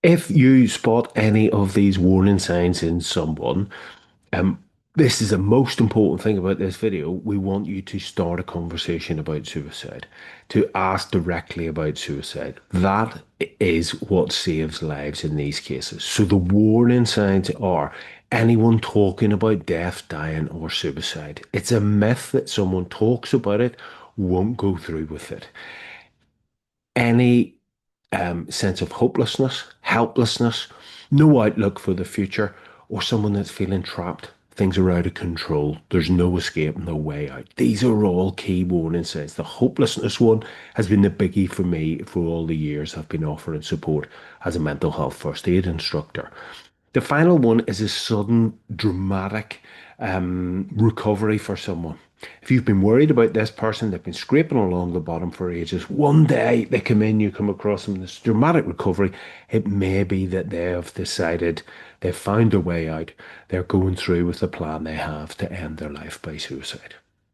If you spot any of these warning signs in someone, um, this is the most important thing about this video. We want you to start a conversation about suicide, to ask directly about suicide. That is what saves lives in these cases. So the warning signs are anyone talking about death, dying, or suicide. It's a myth that someone talks about it, won't go through with it. Any sense of hopelessness, helplessness, no outlook for the future, or someone that's feeling trapped. Things are out of control. There's no escape, no way out. These are all key warning signs. The hopelessness one has been the biggie for me for all the years I've been offering support as a mental health first aid instructor. The final one is a sudden, dramatic recovery for someone. If you've been worried about this person, they've been scraping along the bottom for ages. One day they come in, you come across them, this dramatic recovery. It may be that they have decided they've found their way out. They're going through with the plan they have to end their life by suicide.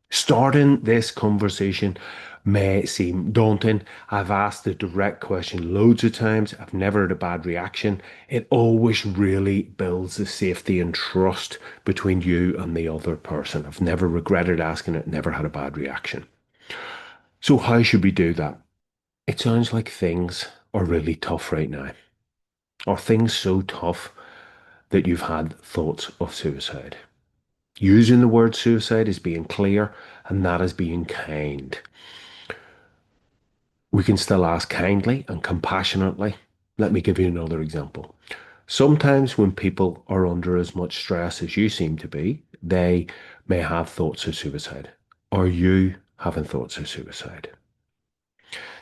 Starting this conversation may seem daunting. I've asked the direct question loads of times. I've never had a bad reaction. It always really builds the safety and trust between you and the other person. I've never regretted asking it, never had a bad reaction. So, how should we do that? It sounds like things are really tough right now. Are things so tough that you've had thoughts of suicide? Using the word suicide is being clear, and that is being kind. We can still ask kindly and compassionately. Let me give you another example. Sometimes when people are under as much stress as you seem to be, they may have thoughts of suicide. Are you having thoughts of suicide?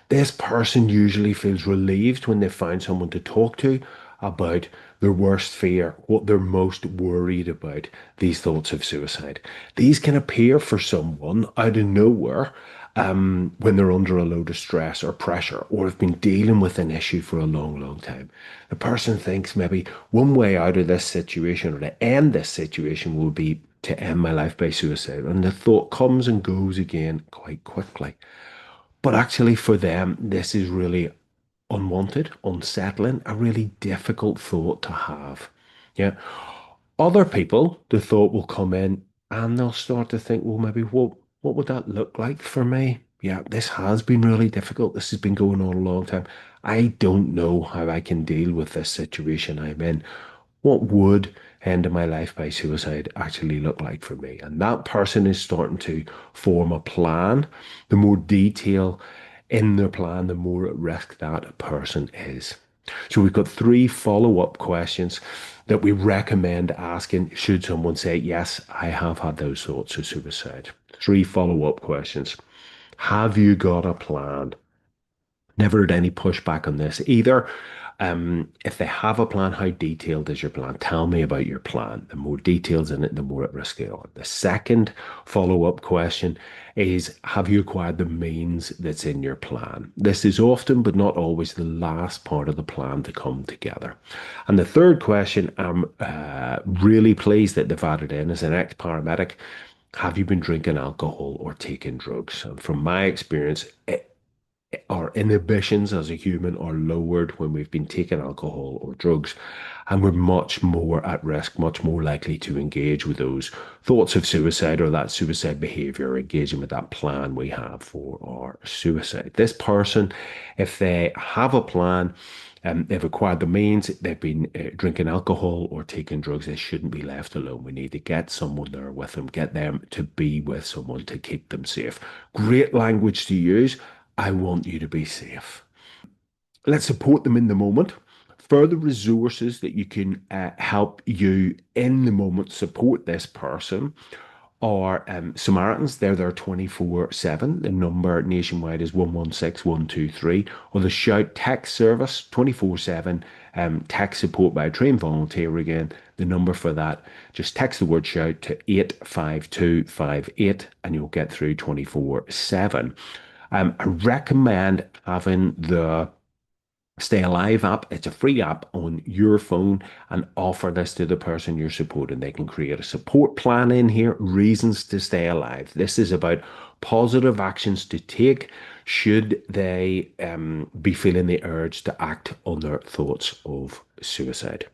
This person usually feels relieved when they find someone to talk to about their worst fear, what they're most worried about, these thoughts of suicide. These can appear for someone out of nowhere when they're under a load of stress or pressure or have been dealing with an issue for a long, long time. The person thinks maybe one way out of this situation or to end this situation will be to end my life by suicide. And the thought comes and goes again quite quickly. But actually, for them, this is really unwanted, unsettling, a really difficult thought to have. Yeah. Other people, the thought will come in and they'll start to think, well, maybe what would that look like for me? Yeah, this has been really difficult. This has been going on a long time. I don't know how I can deal with this situation I'm in. What would end of my life by suicide actually look like for me? And that person is starting to form a plan. The more detail in their plan, the more at risk that person is. So we've got three follow-up questions that we recommend asking should someone say, yes, I have had those thoughts of suicide. Three follow-up questions. Have you got a plan? Never had any pushback on this either. If they have a plan, how detailed is your plan? Tell me about your plan. The more details in it, the more at risk they are. The second follow-up question is, have you acquired the means that's in your plan? This is often, but not always, the last part of the plan to come together. And the third question, I'm really pleased that they've added in as an ex-paramedic. Have you been drinking alcohol or taking drugs? And from my experience, our inhibitions as a human are lowered when we've been taking alcohol or drugs, and we're much more at risk, much more likely to engage with those thoughts of suicide or that suicide behavior, engaging with that plan we have for our suicide. This person, if they have a plan, they've acquired the means, they've been drinking alcohol or taking drugs, they shouldn't be left alone. We need to get someone there with them, get them to be with someone to keep them safe. Great language to use. I want you to be safe. Let's support them in the moment. Further resources that you can help you in the moment support this person are Samaritans. They're there 24/7. The number nationwide is 116123, or the Shout text service 24/7 text support by a trained volunteer. Again, the number for that, just text the word shout to 85258 and you'll get through 24/7. I recommend having the Stay Alive app. It's a free app on your phone, and offer this to the person you're supporting. They can create a support plan in here, reasons to stay alive. This is about positive actions to take should they be feeling the urge to act on their thoughts of suicide.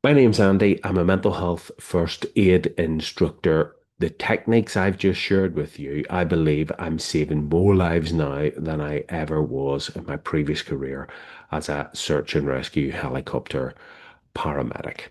My name's Andy. I'm a mental health first aid instructor. The techniques I've just shared with you, I believe I'm saving more lives now than I ever was in my previous career as a search and rescue helicopter paramedic.